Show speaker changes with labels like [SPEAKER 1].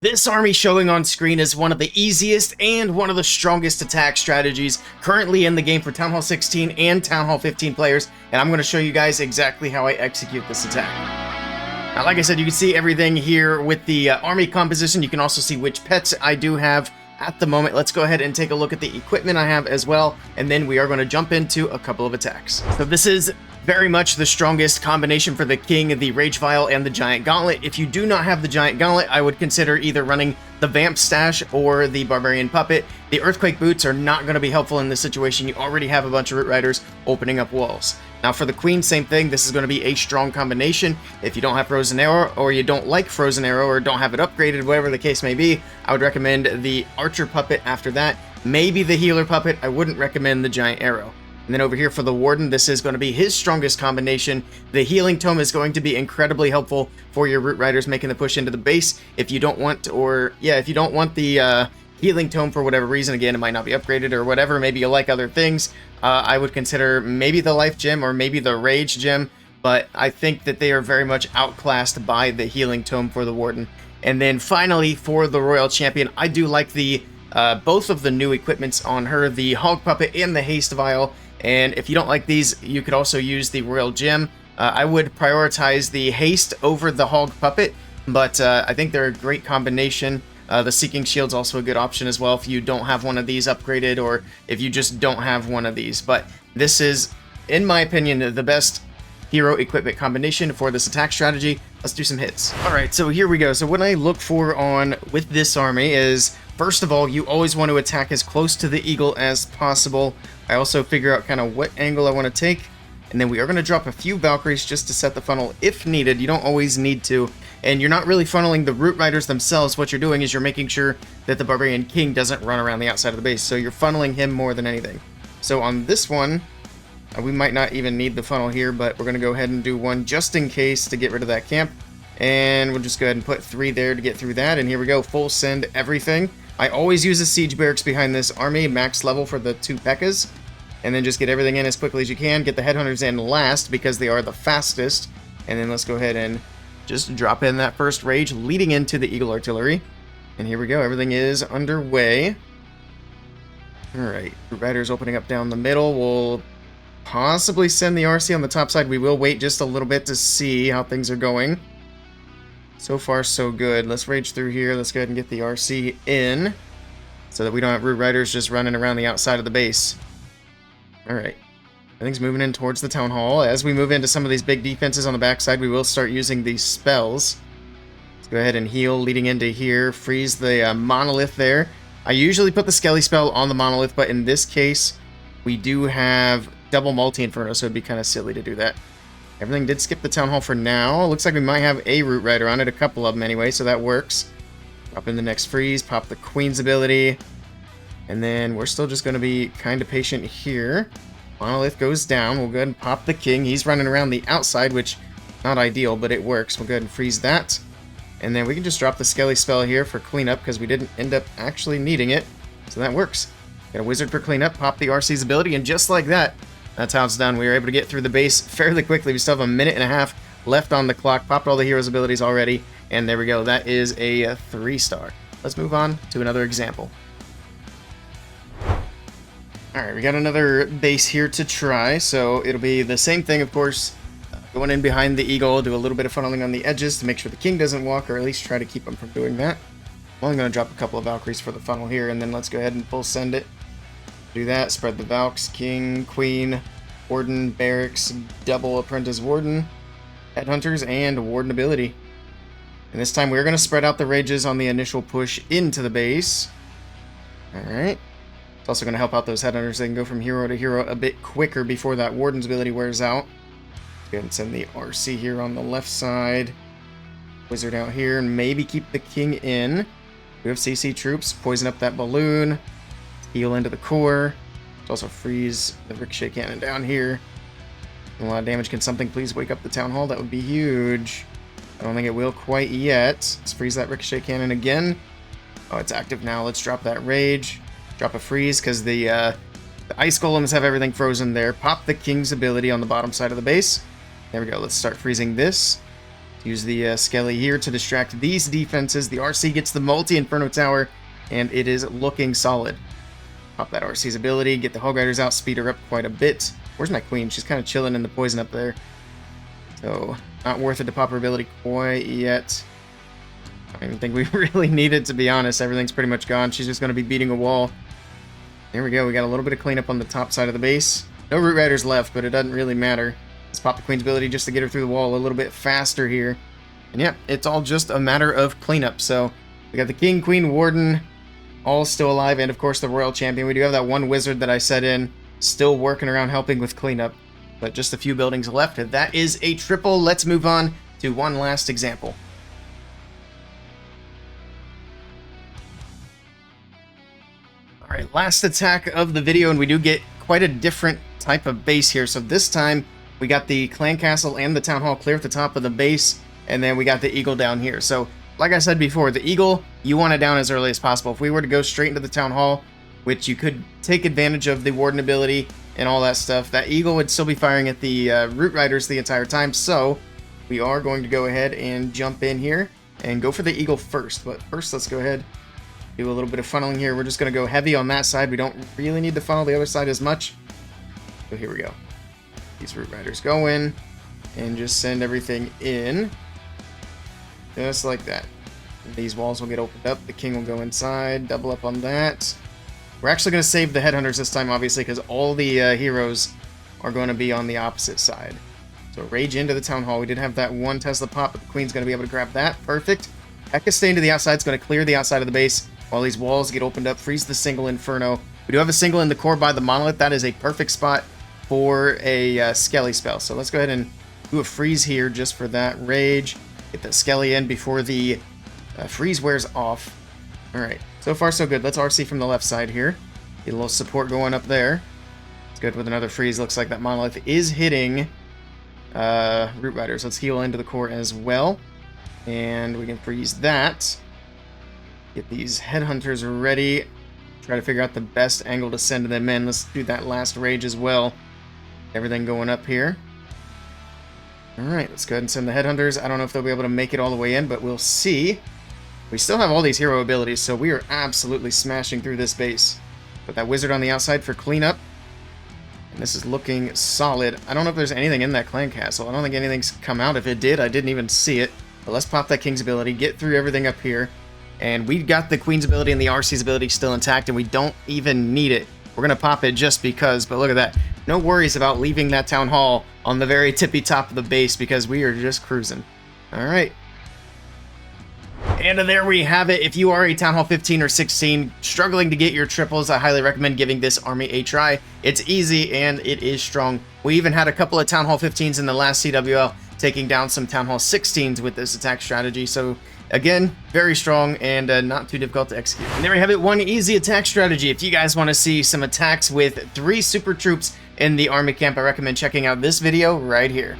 [SPEAKER 1] This army showing on screen is one of the easiest and one of the strongest attack strategies currently in the game for Town Hall 16 and Town Hall 15 players, and I'm going to show you guys exactly how I execute this attack. Now, like I said, you can see everything here with the army composition. You can also see which pets I do have at the moment. Let's go ahead and take a look at the equipment I have as well, and then we are going to jump into a couple of attacks. So this is very much the strongest combination for the King, the Rage Vial, and the Giant Gauntlet. If you do not have the Giant Gauntlet, I would consider either running the Vamp Stash or the Barbarian Puppet. The Earthquake Boots are not going to be helpful in this situation. You already have a bunch of Root Riders opening up walls. Now for the Queen, same thing. This is going to be a strong combination. If you don't have Frozen Arrow, or you don't like Frozen Arrow, or don't have it upgraded, whatever the case may be, I would recommend the Archer Puppet after that. Maybe the Healer Puppet. I wouldn't recommend the Giant Arrow. And then over here for the Warden, this is going to be his strongest combination. The Healing Tome is going to be incredibly helpful for your Root Riders making the push into the base. If you don't want, if you don't want the Healing Tome for whatever reason, again, it might not be upgraded or whatever, maybe you like other things, I would consider maybe the Life Gem or maybe the Rage Gem, but I think that they are very much outclassed by the Healing Tome for the Warden. And then finally, for the Royal Champion, I do like the both of the new equipments on her, the Hog Puppet and the Haste Vial. And if you don't like these, you could also use the Royal Gem. I would prioritize the Haste over the Hog Puppet, but I think they're a great combination. The Seeking Shield's also a good option as well if you don't have one of these upgraded, or if you just don't have one of these. But this is, in my opinion, the best hero equipment combination for this attack strategy. Let's do some hits. Alright, so here we go. So what I look for with this army is, first of all, you always want to attack as close to the eagle as possible. I also figure out kind of what angle I want to take, and then we are going to drop a few Valkyries just to set the funnel if needed. You don't always need to, and you're not really funneling the Root Riders themselves. What you're doing is you're making sure that the Barbarian King doesn't run around the outside of the base, so you're funneling him more than anything. So on this one, we might not even need the funnel here, but we're going to go ahead and do one just in case to get rid of that camp, and we'll just go ahead and put 3 there to get through that, and here we go, full send everything. I always use a Siege Barracks behind this army, max level for the 2 P.E.K.K.A.s, and then just get everything in as quickly as you can. Get the Headhunters in last because they are the fastest, and then let's go ahead and just drop in that first Rage leading into the Eagle Artillery. And here we go, everything is underway. Alright, Riders opening up down the middle. We'll possibly send the RC on the top side. We will wait just a little bit to see how things are going. So far, so good. Let's rage through here. Let's go ahead and get the RC in so that we don't have Root Riders just running around the outside of the base. Alright. Everything's moving in towards the Town Hall. As we move into some of these big defenses on the backside, we will start using these spells. Let's go ahead and heal leading into here. Freeze the Monolith there. I usually put the Skelly spell on the Monolith, but in this case, we do have double Multi-Inferno, so it'd be kind of silly to do that. Everything did skip the Town Hall for now. Looks like we might have a Root Rider on it, a couple of them anyway, so that works. Drop in the next freeze, pop the Queen's ability, and then we're still just going to be kind of patient here. Monolith goes down. We'll go ahead and pop the King. He's running around the outside, which not ideal, but it works. We'll go ahead and freeze that. And then we can just drop the Skelly spell here for cleanup because we didn't end up actually needing it. So that works. Got a Wizard for cleanup, pop the RC's ability, and just like that, that's how it's done. We were able to get through the base fairly quickly. We still have a minute and a half left on the clock. Popped all the heroes' abilities already, and there we go. That is a 3-star. Let's move on to another example. Alright, we got another base here to try, so it'll be the same thing, of course. Going in behind the Eagle, do a little bit of funneling on the edges to make sure the King doesn't walk, or at least try to keep him from doing that. I'm only going to drop a couple of Valkyries for the funnel here, and then let's go ahead and full send it. Do that, spread the Valks, King, Queen, Warden, Barracks, double Apprentice Warden, Headhunters, and Warden ability. And this time we're going to spread out the Rages on the initial push into the base. Alright. It's also going to help out those Headhunters. They can go from hero to hero a bit quicker before that Warden's ability wears out. Go ahead and send the RC here on the left side. Wizard out here, and maybe keep the King in. We have CC troops. Poison up that balloon. Heal into the core. Also freeze the Ricochet Cannon down here. A lot of damage. Can something please wake up the Town Hall? That would be huge. I don't think it will quite yet. Let's freeze that Ricochet Cannon again. Oh, it's active now. Let's drop that Rage. Drop a freeze because the Ice Golems have everything frozen there. Pop the King's ability on the bottom side of the base. There we go. Let's start freezing this. Use the Skelly here to distract these defenses. The RC gets the multi-Inferno Tower, and it is looking solid. Pop that RC's ability, get the Hog Riders out, speed her up quite a bit. Where's my Queen? She's kind of chilling in the poison up there. So, not worth it to pop her ability quite yet. I don't even think we really need it, to be honest. Everything's pretty much gone. She's just going to be beating a wall. There we go. We got a little bit of cleanup on the top side of the base. No Root Riders left, but it doesn't really matter. Let's pop the Queen's ability just to get her through the wall a little bit faster here. And yeah, it's all just a matter of cleanup. So we got the King, Queen, Warden, all still alive, and of course the Royal Champion. We do have that one Wizard that I set in, still working around helping with cleanup. But just a few buildings left. That is a triple. Let's move on to one last example. Alright, last attack of the video, and we do get quite a different type of base here. So this time, we got the Clan Castle and the Town Hall clear at the top of the base, and then we got the Eagle down here. So, like I said before, the Eagle, you want it down as early as possible. If we were to go straight into the Town Hall, which you could take advantage of the Warden ability and all that stuff, that Eagle would still be firing at the Root Riders the entire time. So, we are going to go ahead and jump in here and go for the Eagle first. But first, let's go ahead, do a little bit of funneling here. We're just going to go heavy on that side. We don't really need to funnel the other side as much. So here we go. These Root Riders go in and just send everything in. Just like that. And these walls will get opened up. The King will go inside. Double up on that. We're actually going to save the Headhunters this time, obviously, because all the heroes are going to be on the opposite side. So rage into the Town Hall. We did have that one Tesla pop, but the Queen's going to be able to grab that. Perfect. Heka staying to the outside is going to clear the outside of the base while these walls get opened up. Freeze the single Inferno. We do have a single in the core by the Monolith. That is a perfect spot for a Skelly spell. So let's go ahead and do a freeze here just for that rage. Get the Skelly in before the freeze wears off. Alright, so far so good. Let's RC from the left side here. Get a little support going up there. It's good with another freeze. Looks like that Monolith is hitting Root Riders. Let's heal into the core as well. And we can freeze that. Get these Headhunters ready. Try to figure out the best angle to send them in. Let's do that last rage as well. Everything going up here. Alright, let's go ahead and send the Headhunters. I don't know if they'll be able to make it all the way in, but we'll see. We still have all these hero abilities, so we are absolutely smashing through this base. Put that Wizard on the outside for cleanup. And this is looking solid. I don't know if there's anything in that Clan Castle. I don't think anything's come out. If it did, I didn't even see it. But let's pop that King's ability, get through everything up here. And we got the Queen's ability and the RC's ability still intact, and we don't even need it. We're going to pop it just because, but look at that. No worries about leaving that Town Hall on the very tippy top of the base because we are just cruising. Alright. And there we have it. If you are a Town Hall 15 or 16 struggling to get your triples, I highly recommend giving this army a try. It's easy and it is strong. We even had a couple of Town Hall 15s in the last CWL taking down some Town Hall 16s with this attack strategy. So again, very strong and not too difficult to execute. And there we have it, one easy attack strategy. If you guys want to see some attacks with 3 super troops in the army camp, I recommend checking out this video right here.